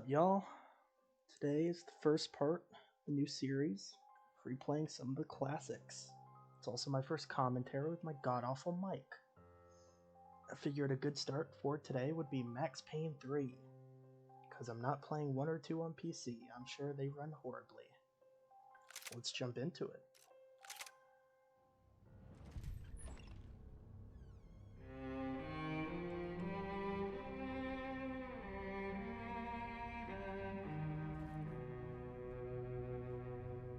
up, y'all? Today is the first part of the new series, replaying some of the classics. It's also my first commentary with my god-awful mic. I figured a good start for today would be Max Payne 3, because I'm not playing 1 or 2 on PC. I'm sure they run horribly. Let's jump into it.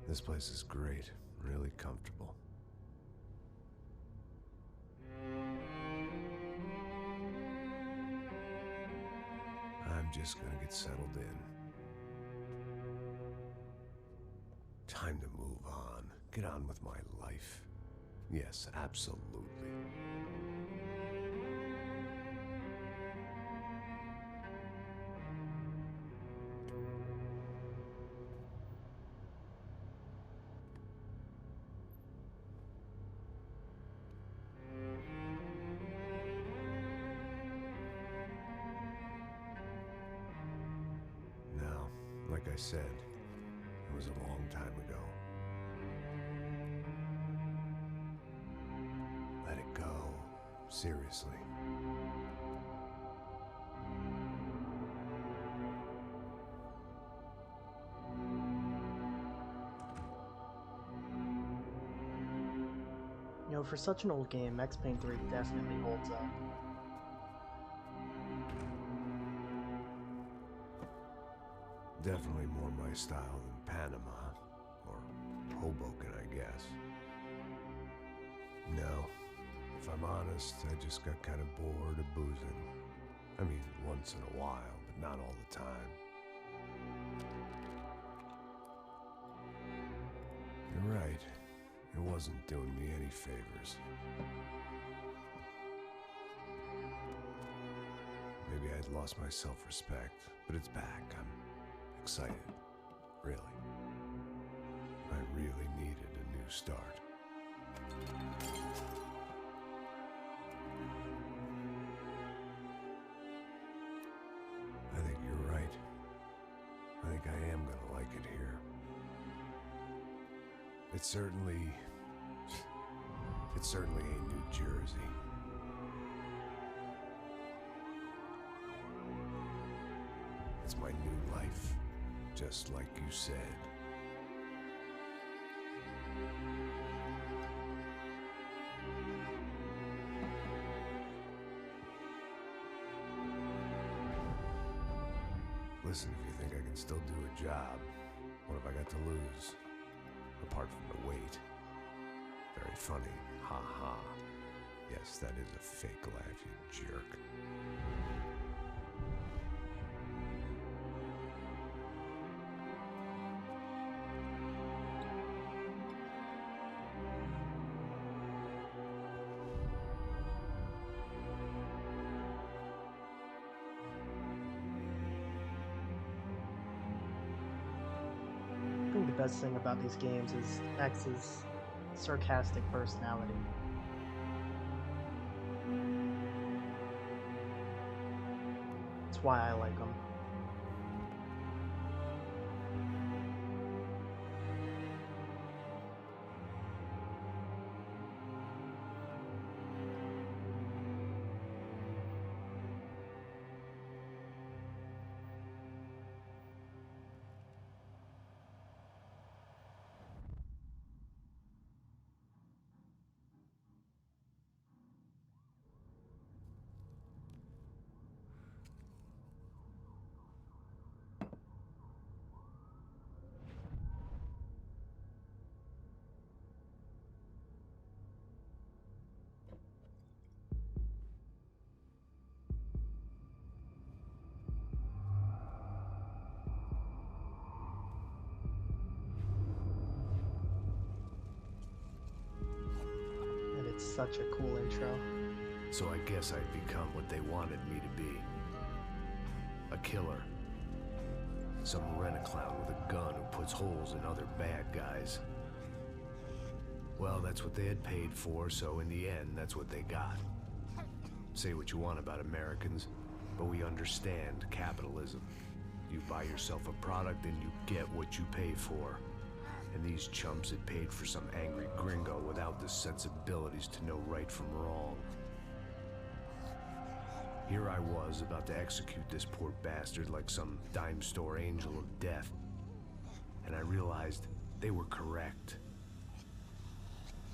This place is great, really comfortable. I'm just gonna get settled in. Time to move on. Get on with my life. Yes, absolutely. Now, like I said, it was a long time ago. Let it go. Seriously. You know, for such an old game, Max Payne 3 definitely holds up. Definitely more my style than Panama, or Hoboken, I guess. No, if I'm honest, I just got kind of bored of boozing. I mean, once in a while, but not all the time. You're right, it wasn't doing me any favors. Maybe I'd lost my self-respect, but it's back. I'm excited, really. I really needed a new start. I think you're right. I think I am gonna like it here. It's certainly ain't New Jersey. It's my new life, just like you said. Listen, if you think I can still do a job, what have I got to lose? Apart from the weight. Very funny, ha ha. Yes, that is a fake laugh, you jerk. I think the best thing about these games is Max's sarcastic personality. That's why I like him. And it's such a cool intro. So I guess I'd become what they wanted me to be. A killer. Some rent-a-clown with a gun who puts holes in other bad guys. Well, that's what they had paid for, so in the end, that's what they got. Say what you want about Americans, but we understand capitalism. You buy yourself a product and you get what you pay for. And these chumps had paid for some angry gringo without the sensibilities to know right from wrong. Here I was, about to execute this poor bastard like some dime store angel of death. And I realized they were correct.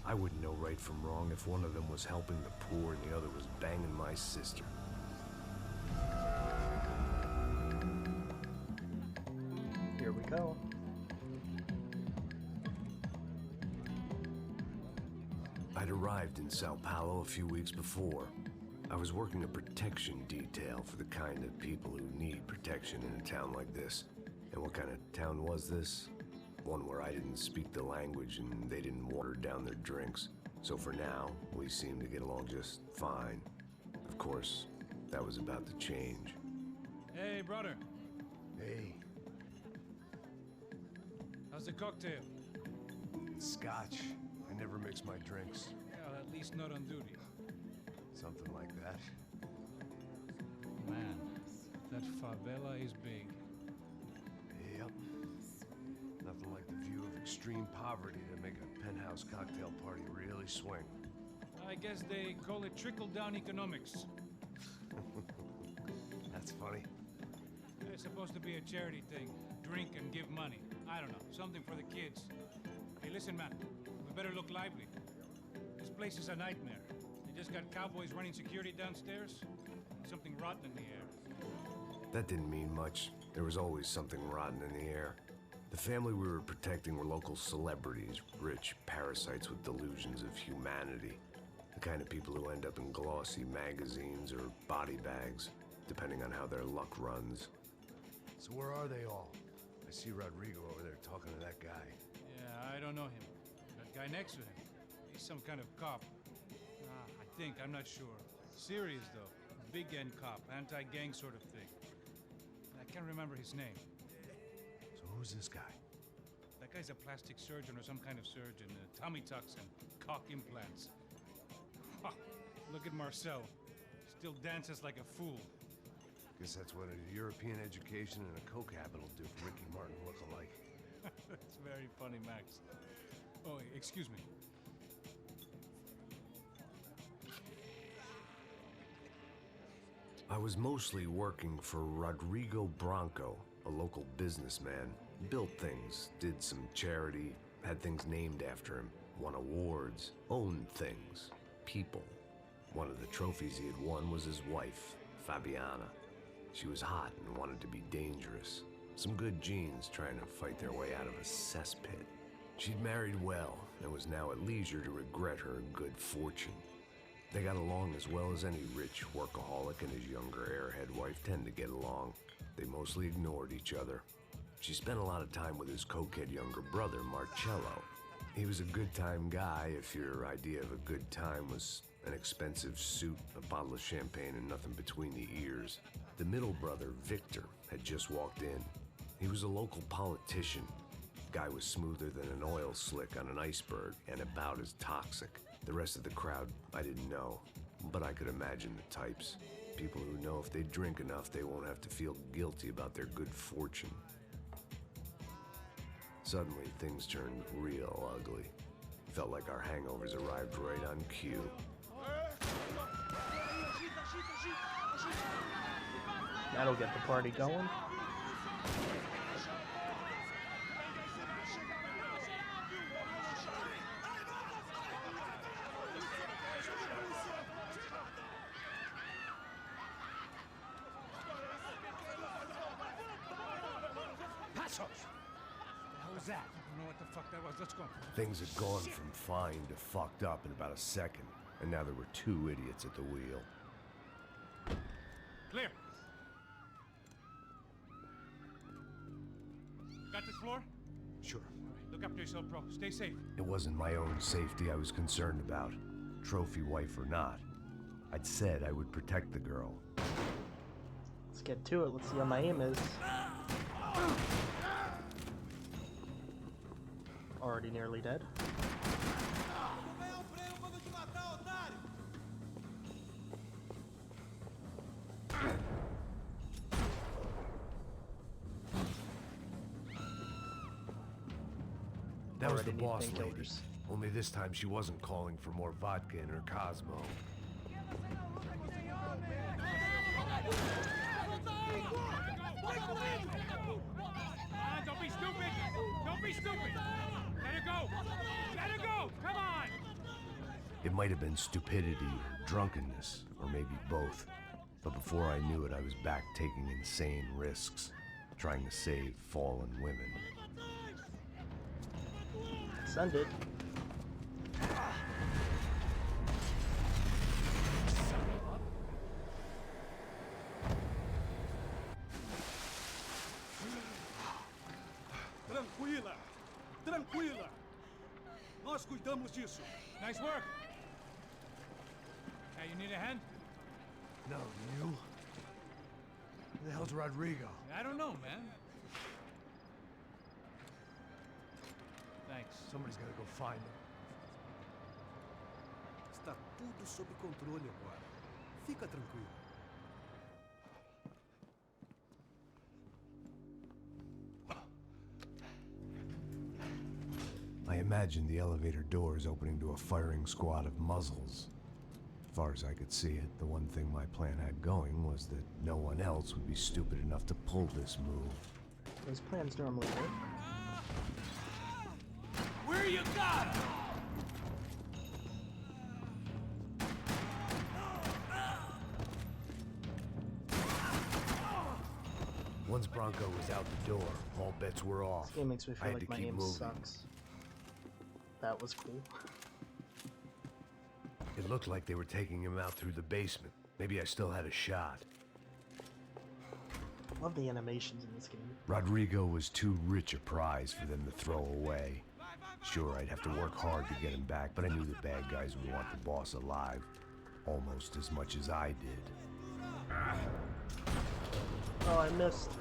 I wouldn't know right from wrong if one of them was helping the poor and the other was banging my sister. Here we go. I'd arrived in Sao Paulo a few weeks before. I was working a protection detail for the kind of people who need protection in a town like this. And what kind of town was this? One where I didn't speak the language and they didn't water down their drinks. So for now, we seemed to get along just fine. Of course, that was about to change. Hey, brother. Hey. How's the cocktail? Scotch. I never mix my drinks. Well, at least not on duty. Something like that. Man, that favela is big. Yep. Nothing like the view of extreme poverty to make a penthouse cocktail party really swing. I guess they call it trickle-down economics. That's funny. It's supposed to be a charity thing. Drink and give money. I don't know, something for the kids. Hey, listen, man. We better look lively. This place is a nightmare. They just got cowboys running security downstairs. Something rotten in the air. That didn't mean much. There was always something rotten in the air. The family we were protecting were local celebrities, rich parasites with delusions of humanity. The kind of people who end up in glossy magazines or body bags, depending on how their luck runs. So where are they all? I see Rodrigo over there talking to that guy. Yeah, I don't know him. That guy next to him. He's some kind of cop. I think, I'm not sure. Serious, though. Big end cop, anti-gang sort of thing. I can't remember his name. So who's this guy? That guy's a plastic surgeon or some kind of surgeon. Tummy tucks and cock implants. Look at Marcel. Still dances like a fool. Guess that's what a European education and a coke habit will do for Ricky Martin look-alike. That's very funny, Max. Oh, excuse me. I was mostly working for Rodrigo Branco, a local businessman. Built things, did some charity, had things named after him, won awards, owned things, people. One of the trophies he had won was his wife, Fabiana. She was hot and wanted to be dangerous. Some good genes trying to fight their way out of a cesspit. She'd married well and was now at leisure to regret her good fortune. They got along as well as any rich workaholic and his younger airhead wife tend to get along. They mostly ignored each other. She spent a lot of time with his cokehead younger brother, Marcello. He was a good-time guy if your idea of a good time was an expensive suit, a bottle of champagne, and nothing between the ears. The middle brother, Victor, had just walked in. He was a local politician. Guy was smoother than an oil slick on an iceberg and about as toxic. The rest of the crowd, I didn't know, but I could imagine the types. People who know if they drink enough, they won't have to feel guilty about their good fortune. Suddenly, things turned real ugly. Felt like our hangovers arrived right on cue. That'll get the party going. What was that? I don't know what the fuck that was. Let's go. Things had gone from fine to fucked up in about a second, and now there were two idiots at the wheel. Clear. Got this floor? Sure. All right, look after yourself, bro. Stay safe. It wasn't my own safety I was concerned about, trophy wife or not. I'd said I would protect the girl. Let's get to it. Let's see how my aim is. Already nearly dead. That was Already the need boss lady. painkillers. Only this time she wasn't calling for more vodka in her Cosmo. Don't be stupid! Don't be stupid! Let her go! Let her go! Come on! It might have been stupidity or drunkenness, or maybe both. But before I knew it, I was back taking insane risks, trying to save fallen women. Send it. Tranquila! Tranquila! Nós cuidamos disso. Nice work! Hey, you need a hand? No, you? Who the hell's Rodrigo? I don't know, man. Thanks. Somebody's gotta go find him. Está tudo sob controle agora. Fica tranquilo. I imagined the elevator doors opening to a firing squad of muzzles. As far as I could see it, the one thing my plan had going was that no one else would be stupid enough to pull this move. Those plans normally work. Where you got him? Once Bronco was out the door, all bets were off. This game makes me I feel had like to my keep aim moving. sucks. That was cool. It looked like they were taking him out through the basement. Maybe I still had a shot. Love the animations in this game. Rodrigo was too rich a prize for them to throw away. Sure, I'd have to work hard to get him back, but I knew the bad guys would want the boss alive almost as much as I did. Oh, I missed.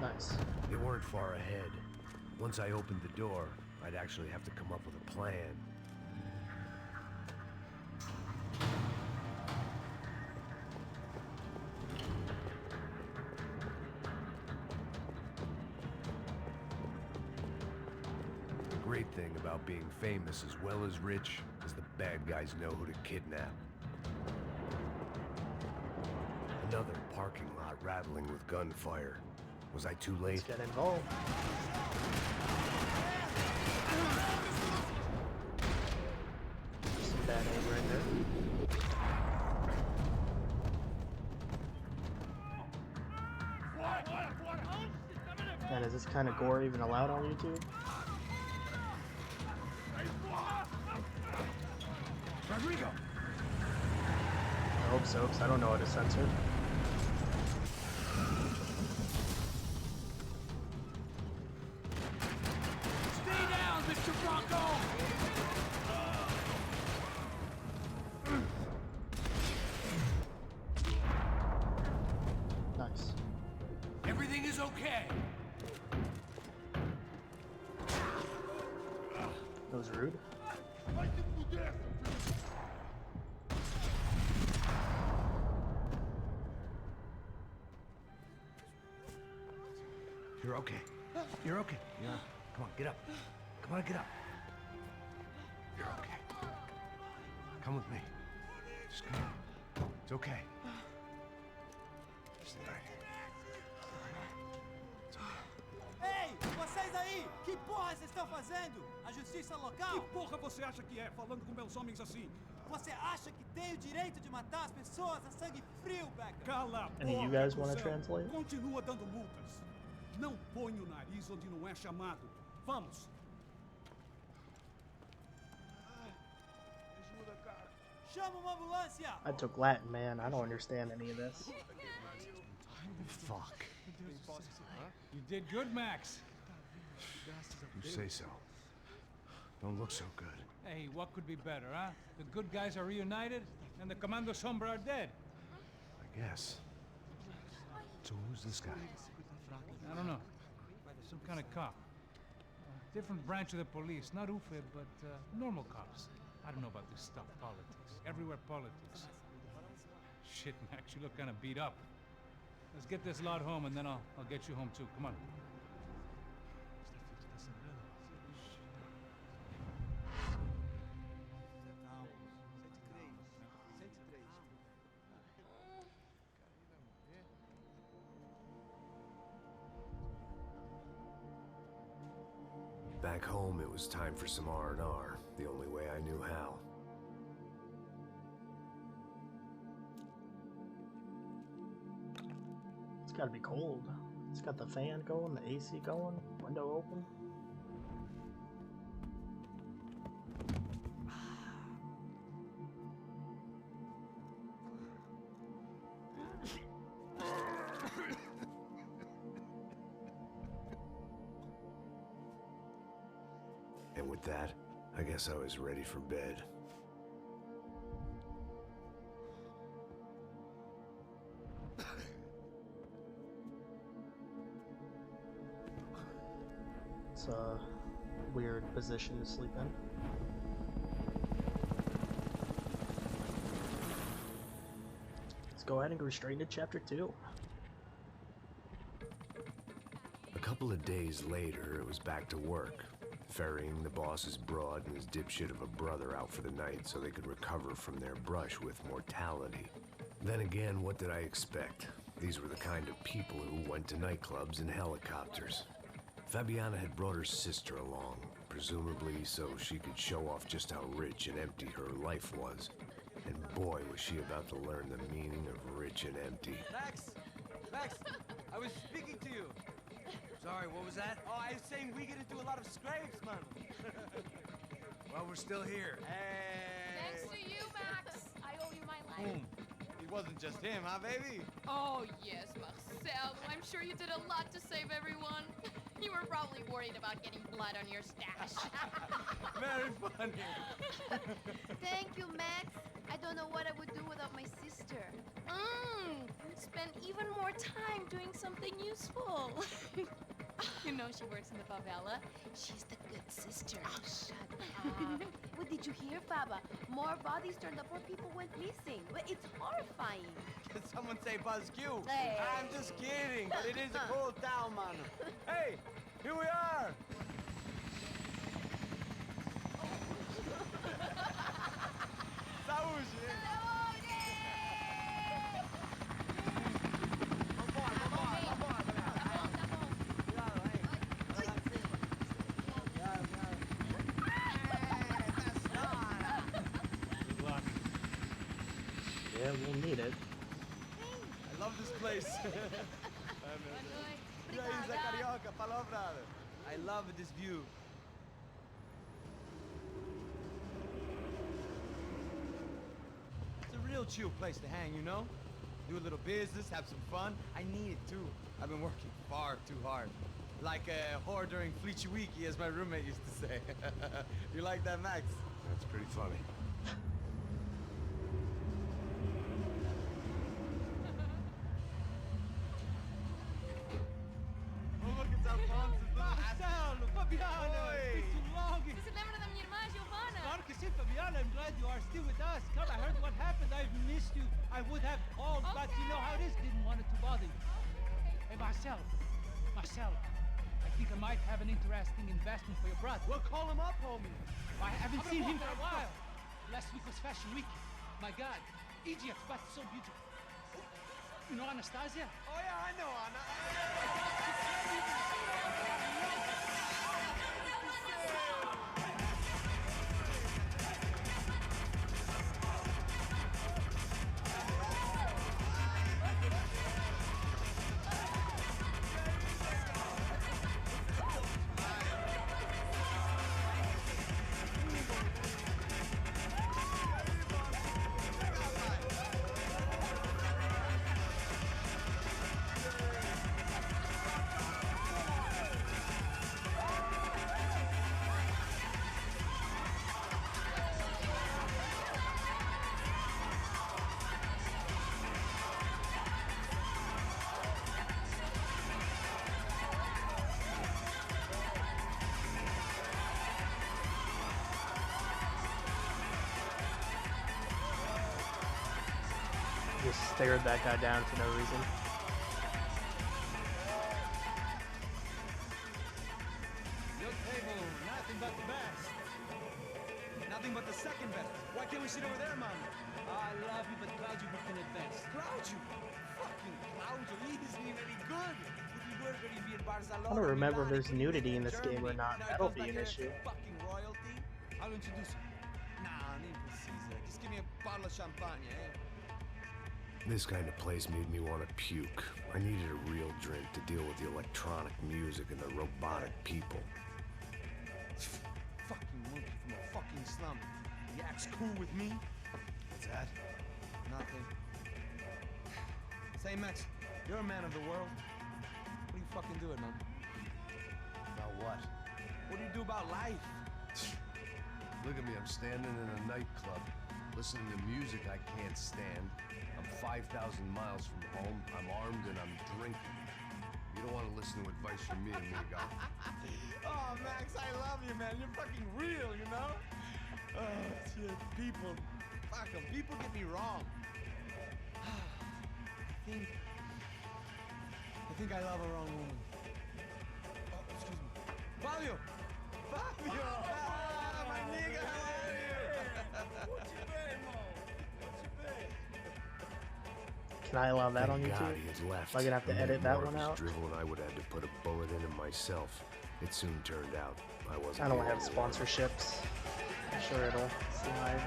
Nice. They weren't far ahead. Once I opened the door, I'd actually have to come up with a plan. The great thing about being famous as well as rich is the bad guys know who to kidnap. Another parking lot rattling with gunfire. Was I too late? Let's get involved. Some bad aim right there. Man, is this kind of gore even allowed on YouTube? Rodrigo! I hope so, because I don't know how to censor. Stay down, Mr. Bronco! Nice. Everything is okay. That was rude. You're okay. You're okay. Yeah. Come on, get up. Come on, get up. You're okay. Come with me. Just come on. It's okay. Stay right here. It's okay. Ei, vocês aí! Que porra vocês estão fazendo? A justiça Que local? porra você acha que é, falando com meus homens assim? Você acha que tem o direito de matar as pessoas a sangue frio, Becker? Cala a boca, Any of you guys wanna cuzão. translate? Continua dando multas. Não põe o nariz onde não é chamado. Vamos. Chama uma ambulância! I took Latin, man. I don't understand any of this. Fuck. You did good, Max. You say so. Don't look so good. Hey, what could be better, huh? The good guys are reunited, and the Commando Sombra are dead. I guess. So who's this guy? I don't know. Some kind of cop. Different branch of the police. Not UFE, but normal cops. I don't know about this stuff, politics. Everywhere politics. Shit, Max, you look kind of beat up. Let's get this lot home, and then I'll get you home too. Come on. Back home, it was time for some R&R, the only way I knew how. It's gotta be cold. It's got the fan going, the AC going, window open. And with that, I guess I was ready for bed. It's a weird position to sleep in. Let's go ahead and go straight into chapter 2. A couple of days later, it was back to work, ferrying the boss's broad and his dipshit of a brother out for the night so they could recover from their brush with mortality. Then again, what did I expect? These were the kind of people who went to nightclubs in helicopters. Fabiana had brought her sister along, presumably so she could show off just how rich and empty her life was. And boy, was she about to learn the meaning of rich and empty. Max! Max! I was speaking to you. Sorry, what was that? Oh, I was saying we get into a lot of scrapes, man. Well, we're still here. Hey! Thanks to you, Max. I owe you my life. Boom. It wasn't just him, huh, baby? Oh, yes, Marcel. I'm sure you did a lot to save everyone. You were probably worried about getting blood on your stash. Very funny. Thank you, Max. I don't know what I would do without my sister. You'd spend even more time doing something useful. You know she works in the favela. She's the good sister. Oh, shut up. What did you hear, Faba? More bodies turned up where people went missing. It's horrifying. Did someone say Buzz Q? Hey. I'm just kidding, but it is a cool town, man. Hey, here we are. Saúde. Yeah, we'll need it. I love this place. Isla Carioca, palavra. I love this view. It's a real chill place to hang, you know? Do a little business, have some fun. I need it too. I've been working far too hard. Like a whore during Fleechy Weeky, as my roommate used to say. You like that, Max? That's pretty funny. Marcelo, Fabiana, it's been too long. Você se lembra da minha irmã, Giovanna? Claro que sim, Fabiana. I'm glad you are still with us. Come, I heard what happened. I've missed you. I would have called, but you know how it is. Didn't want it to bother you. Hey, Marcel. Marcel, I think I might have an interesting investment for your brother. Well, call him up, homie. I haven't seen him for a while. Last week was Fashion Week. My God, Egypt, but so beautiful. You know Anastasia? Oh, yeah, I know, Anna. Just stared that guy down for no reason. Your table, nothing but the best. Nothing but the second best. Why can't we sit over there, man? I love you, but Claudio booked in advance. Claudio? Fucking Claudio, he isn't even any good. If he were going to be in Barcelona, I don't remember if Milan, there's he couldn't nudity be in this game or Germany. not. Now he That'll comes be back an here issue. after fucking royalty. I'll introduce you. Nah, nem precisa. Just give me a bottle of champagne, eh? This kind of place made me want to puke. I needed a real drink to deal with the electronic music and the robotic people. Fucking monkey from a fucking slum. He acts cool with me. What's that? Nothing. Say, Max, you're a man of the world. What do you fucking do it, man? About what? What do you do about life? Look at me, I'm standing in a nightclub, listening to music I can't stand. I'm 5,000 miles from home, I'm armed, and I'm drinking. You don't want to listen to advice from me, amigo. Oh, Max, I love you, man. You're fucking real, you know? Oh, shit. People. Fuck 'em. People get me wrong. I think I love a wrong woman. Oh, excuse me. Fabio! Fabio! Ah, my nigga, how are you? What you been, Mo? What you been? Can I allow that on Thank God YouTube? he had left. Am I gonna have to edit that one out? Drivel and I would have had to put a bullet in him myself. It soon turned out I wasn't. I don't the have only one. sponsorships. I'm sure it'll slide.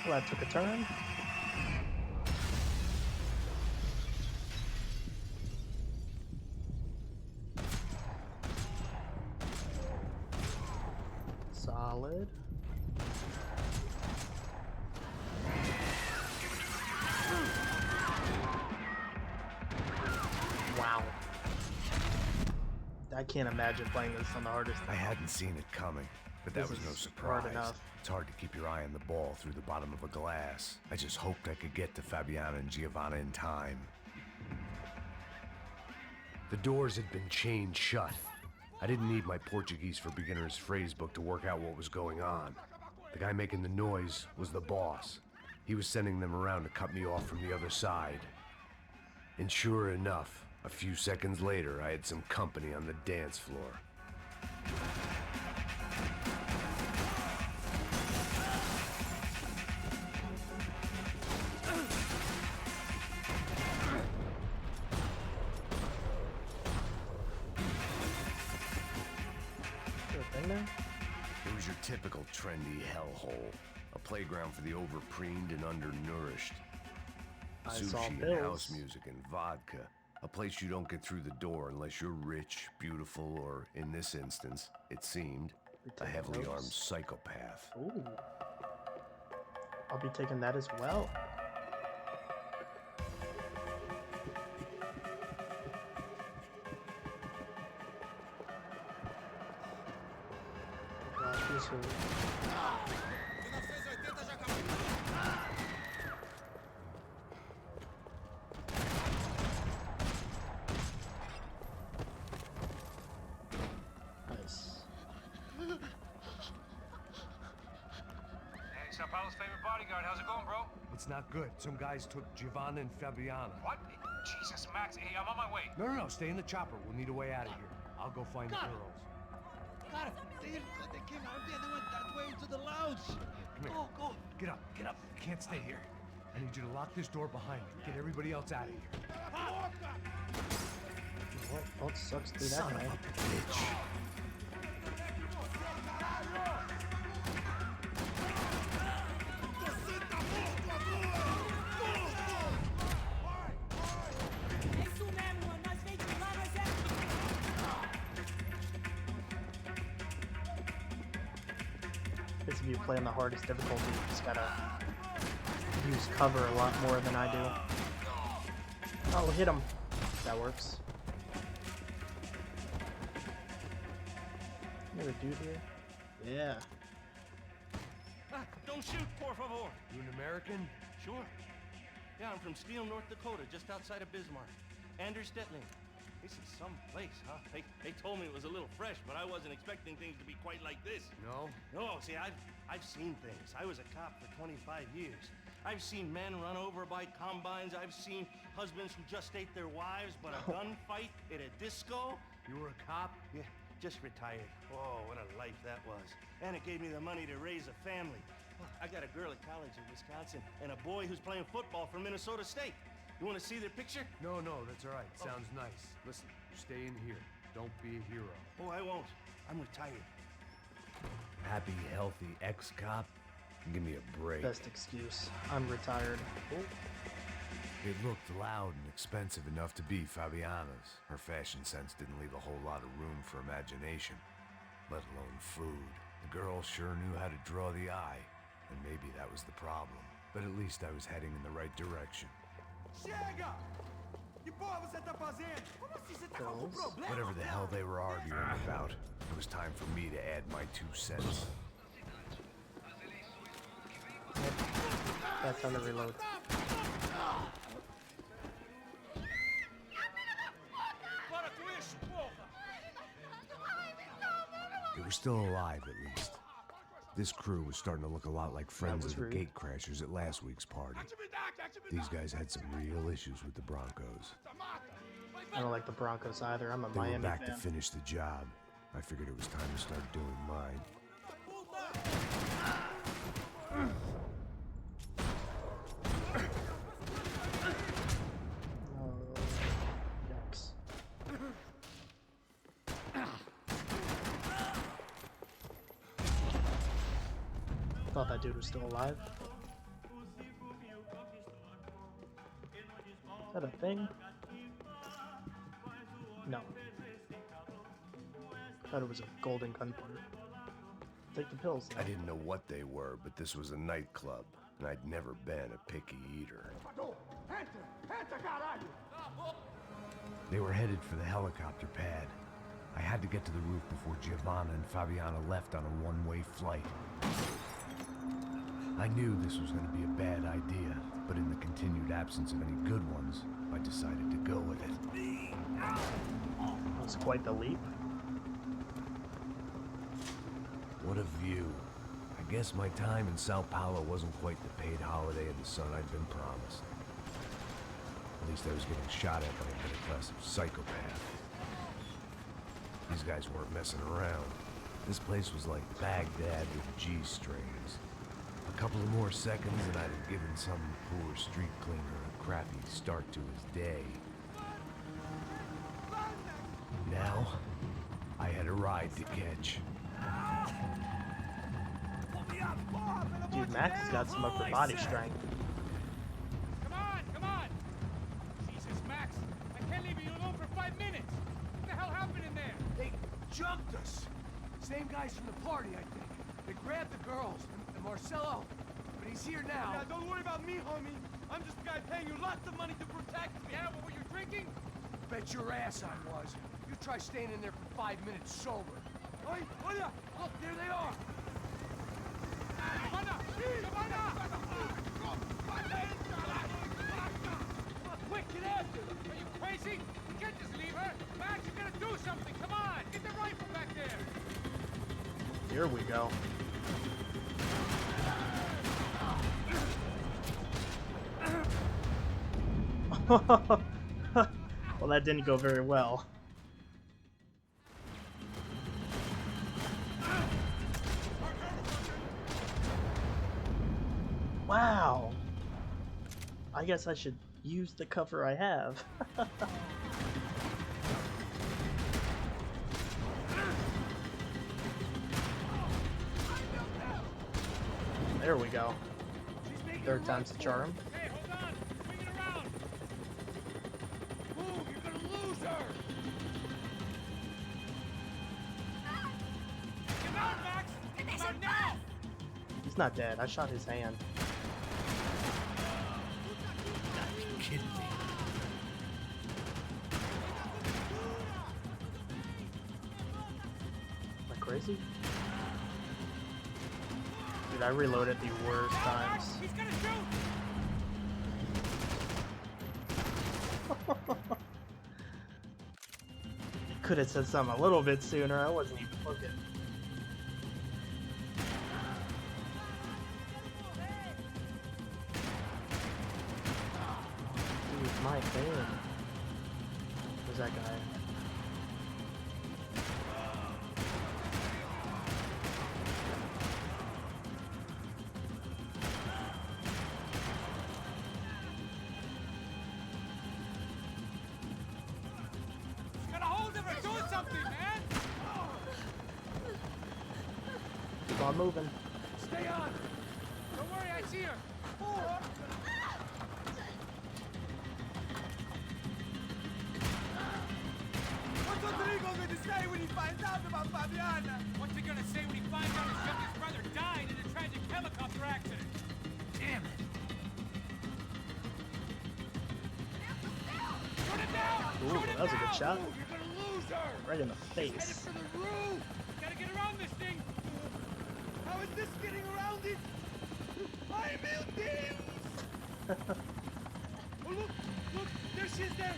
Well, that took a turn. Solid. Wow. I can't imagine playing this on the hardest. I hadn't seen it coming, but that This was no is surprise. hard enough. It's hard to keep your eye on the ball through the bottom of a glass. I just hoped I could get to Fabiana and Giovanna in time. The doors had been chained shut. I didn't need my Portuguese for Beginners phrase book to work out what was going on. The guy making the noise was the boss. He was sending them around to cut me off from the other side. And sure enough, a few seconds later, I had some company on the dance floor. Is there a thing there? It was your typical trendy hellhole. A playground for the overpreened and undernourished. I saw Sushi and bills. house music and vodka. A place you don't get through the door unless you're rich, beautiful, or, in this instance, it seemed, a heavily armed psychopath. Ooh. I'll be taking that as well. God, this will... Nice. Hey, Sao Paulo's favorite bodyguard. How's it going, bro? It's not good. Some guys took Giovanna and Fabiana. What? Jesus, Max. Hey, I'm on my way. No, stay in the chopper. We'll need a way out of here. I'll go find the girls. Got it. They came out there. They went that way into the lounge. Come here. Go. Get up. You can't stay here. I need you to lock this door behind me. Get everybody else out of here. Well, it sucks to be that Son guy. of a bitch. Guess if you play on the hardest difficulty, you just gotta use cover a lot more than I do. Oh, hit him. That works. there a dude here? Yeah. Don't shoot, por favor. You an American? Sure. Yeah, I'm from Steele, North Dakota, just outside of Bismarck. Anders Detling. This is some place, huh? They told me it was a little fresh, but I wasn't expecting things to be quite like this. No? No, see, I've seen things. I was a cop for 25 years. I've seen men run over by combines. I've seen husbands who just ate their wives, but a gunfight at a disco. You were a cop? Yeah, just retired. Oh, what a life that was. And it gave me the money to raise a family. I got a girl at college in Wisconsin and a boy who's playing football for Minnesota State. You want to see their picture? No, that's all right. Sounds nice. Listen, stay in here. Don't be a hero. Oh, I won't. I'm retired. Happy, healthy ex-cop? Give me a break. Best excuse. I'm retired. It looked loud and expensive enough to be Fabiana's. Her fashion sense didn't leave a whole lot of room for imagination, let alone food. The girl sure knew how to draw the eye, and maybe that was the problem. But at least I was heading in the right direction. Chega! Que porra você tá fazendo? Como assim você tá com algum problema? Whatever the hell they were arguing about, it was time for me to add my 2 cents. That's on the reload. They were still alive, at least. This crew was starting to look a lot like friends of the gatecrashers at last week's party. These guys had some real issues with the Broncos. I don't like the Broncos either. I'm a They were Miami back fan. to finish the job. I figured it was time to start doing mine. Oh, yikes. Thought that dude was still alive. Is that a thing? No. Thought it was a golden gunpowder. Take the pills. I didn't know what they were, but this was a nightclub, and I'd never been a picky eater. They were headed for the helicopter pad. I had to get to the roof before Giovanna and Fabiana left on a one-way flight. I knew this was going to be a bad idea, but in the continued absence of any good ones, I decided to go with it. That was quite the leap. What a view. I guess my time in Sao Paulo wasn't quite the paid holiday in the sun I'd been promised. At least I was getting shot at by a middle class of psychopath. These guys weren't messing around. This place was like Baghdad with G-strings. A couple of more seconds and I'd have given some poor street cleaner a crappy start to his day. Now, I had a ride to catch. Dude, Max has got some upper body strength. Come on! Jesus, Max, I can't leave you alone for 5 minutes. What the hell happened in there? They jumped us. Same guys from the party, I think. They grabbed the girls and Marcelo, but he's here now. Yeah, don't worry about me, homie. I'm just a guy paying you lots of money to protect me. Yeah, what were you drinking? Bet your ass I was. You try staying in there for 5 minutes sober. Oi, olha! Look, there they are. Giovanna! Quick, get after them! Are you crazy? You can't just leave her. Max, you gotta do something. Come on, get the rifle back there. Here we go. Well, that didn't go very well. Wow. I guess I should use the cover I have. There we go. Third time's the charm. Hey, hold on. Swing it around. Move, you're gonna lose her. Get out, Max. Get out now. He's not dead. I shot his hand. You kidding me? My crazy? Dude, I reloaded the worst times. He's gonna shoot! Could have said something a little bit sooner. I wasn't even looking. Dude, my Payne. Where's that guy? Got a hold of her! Doing something, man! Keep on moving. Stay on! Don't worry, I see her! What's Rodrigo going to say when he finds out about Fabiana? What's he gonna say when he finds out his youngest brother died in a tragic helicopter accident? Damn it! Shoot it down! Ooh, Shoot it that was a good down! shot. You're gonna lose her! Right in the Headed face. for the roof! Gotta get around this thing! How is this getting around it? Ay, meu Deus! Oh, look! Look! There she is there!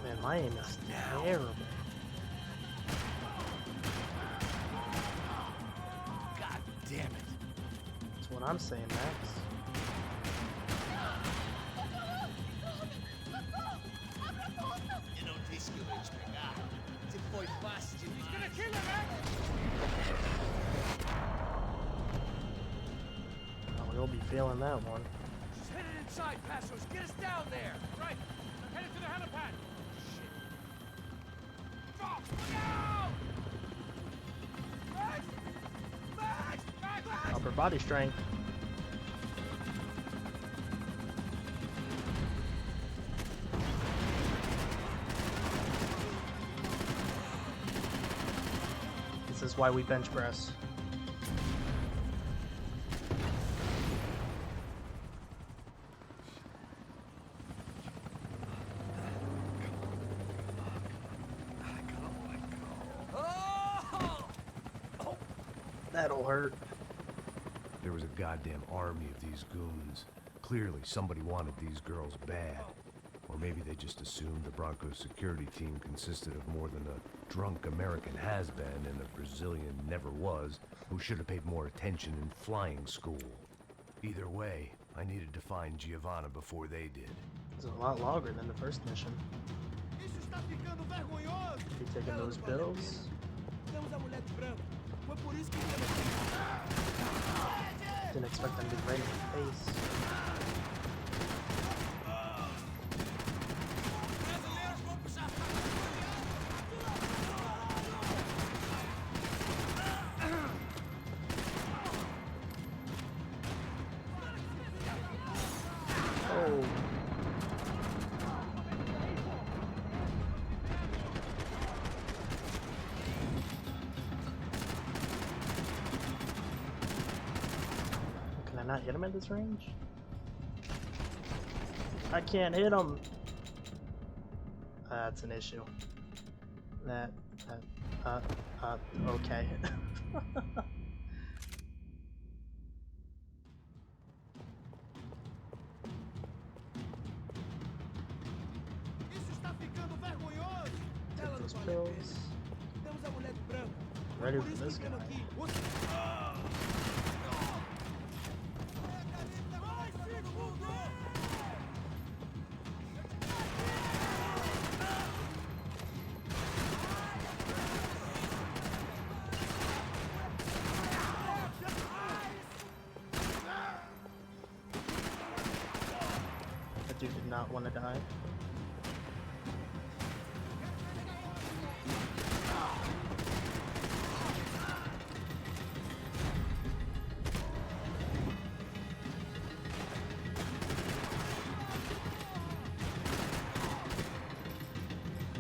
Man, my aim is terrible. God damn it. That's what I'm saying, Max. Eu não disse que eu ia te pegar. Você foi fácil He's demais. gonna kill her, man! Oh, we'll be feeling that one. She's headed inside, Passos! Get us down there! Right! I'm headed to the helipad! Shit! Drop! Look out! Max! Max! Max! Upper body strength. This is why we bench press. That'll hurt. There was a goddamn army of these goons. Clearly, somebody wanted these girls bad. Or maybe they just assumed the Broncos security team consisted of more than a drunk American has-been and a Brazilian never-was who should have paid more attention in flying school. Either way, I needed to find Giovanna before they did. It's a lot longer than the first mission. Isso está ficando vergonhoso. You taking those pills? Temos a mulher de branco. Foi por isso que Didn't expect them to be right in the face. Oh. Can I not hit him at this range? I can't hit him. That's an issue. Okay. Isso está ficando vergonhoso. Take Ela não those vale a pills. pena. Temos a mulher de branco. Ready Por for isso this que ficando guy. aqui. That dude did not want to die.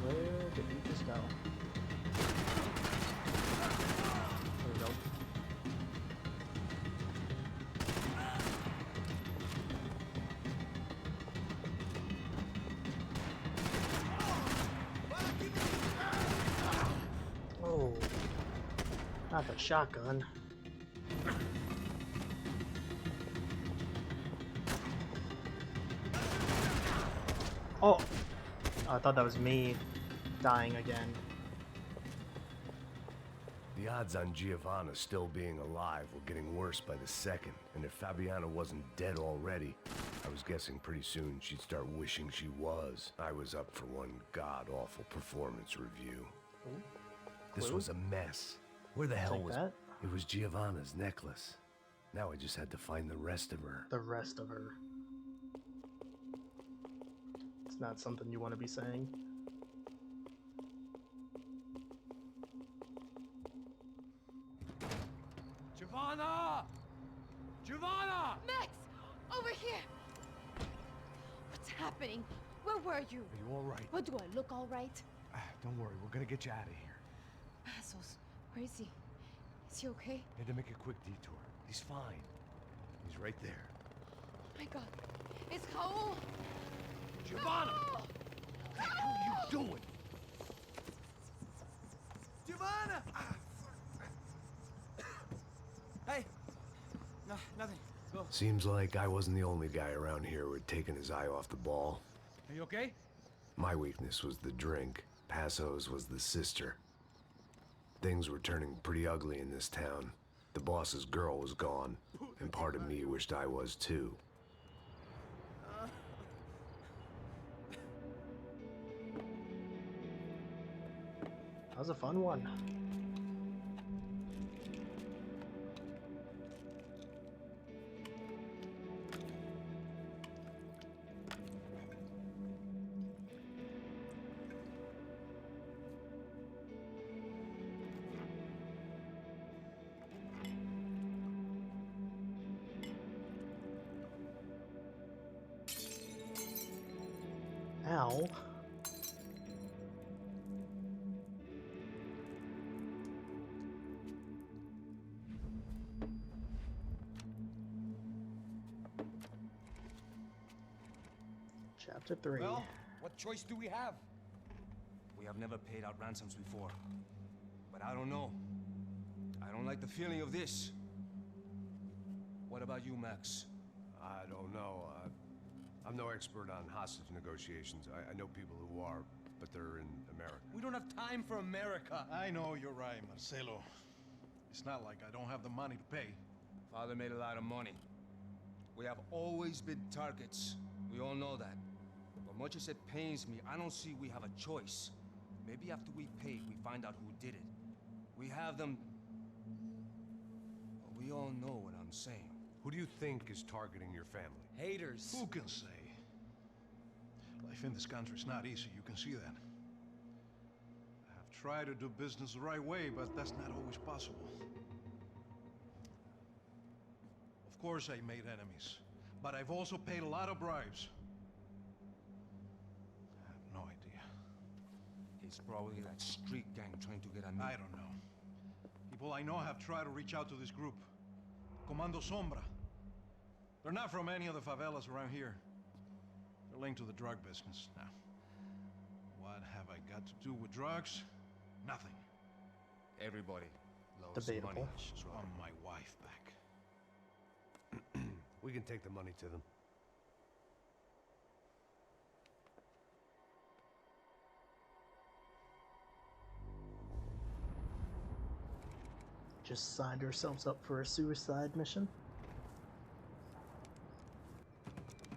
Where did he just go? There we go. Not the shotgun. Oh! I thought that was me dying again. The odds on Giovanna still being alive were getting worse by the second, and if Fabiana wasn't dead already, I was guessing pretty soon she'd start wishing she was. I was up for one god-awful performance review. Ooh. This was a mess. Where the hell Take was... that. It was Giovanna's necklace. Now I just had to find the rest of her. The rest of her. It's not something you want to be saying. Giovanna! Giovanna! Max! Over here! What's happening? Where were you? Are you all right? What, do I look all right? Don't worry, we're gonna get you out of here. Passos, where is he? Is he okay? Had to make a quick detour. He's fine. He's right there. Oh my god. It's Raul! Giovanna! No! What the hell are you doing? Giovanna! Hey! No, nothing. Go. Seems like I wasn't the only guy around here who had taken his eye off the ball. Are you okay? My weakness was the drink. Passo's was the sister. Things were turning pretty ugly in this town. The boss's girl was gone, and part of me wished I was too. That was a fun one. Ow. Chapter 3. Well, what choice do we have? We have never paid out ransoms before. But I don't know. I don't like the feeling of this. What about you, Max? I don't know. I'm no expert on hostage negotiations. I know people who are, but they're in America. We don't have time for America. I know you're right, Marcelo. It's not like I don't have the money to pay. Father made a lot of money. We have always been targets. We all know that. But much as it pains me, I don't see we have a choice. Maybe after we pay, we find out who did it. We have them... Well, we all know what I'm saying. Who do you think is targeting your family? Haters. Who can say? Life in this country is not easy, you can see that. I have tried to do business the right way, but that's not always possible. Of course I made enemies, but I've also paid a lot of bribes. I have no idea. It's probably that street gang trying to get at me. I don't know. People I know have tried to reach out to this group. Comando Sombra. They're not from any of the favelas around here. They're linked to the drug business. Now, what have I got to do with drugs? Nothing. Everybody loves Debatable. money. That's right. On my wife back. We can take the money to them. Just signed ourselves up for a suicide mission.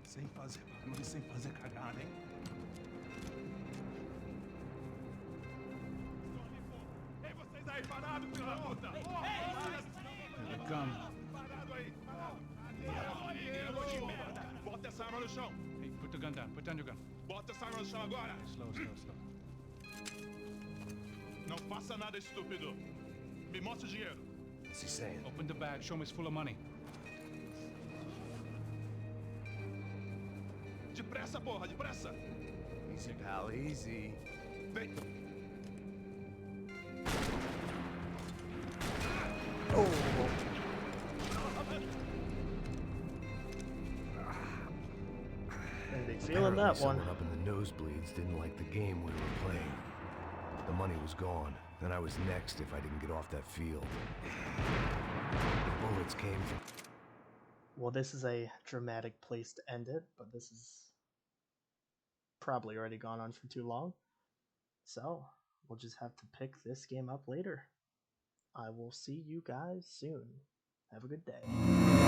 Sem fazer barulho, sem fazer cagada, hein? Ei, vocês aí parados, filho da puta! Here they come. Parado aí! Bota essa arma no chão! Hey, put the gun down. Put down your gun. Bota essa arma no chão agora! Slow, slow, slow. Não faça nada, estúpido! Me mostre o dinheiro! What's he saying? Open the bag. Show me it's full of money. Depressa, porra, depressa! Easy, pal, easy. Vem! Oh! Gonna be feeling Apparently that one. someone up in the nosebleeds didn't like the game we were playing. The money was gone. and I was next if I didn't get off that field. The bullets came from... Well, this is a dramatic place to end it, but this is probably already gone on for too long. So, we'll just have to pick this game up later. I will see you guys soon. Have a good day.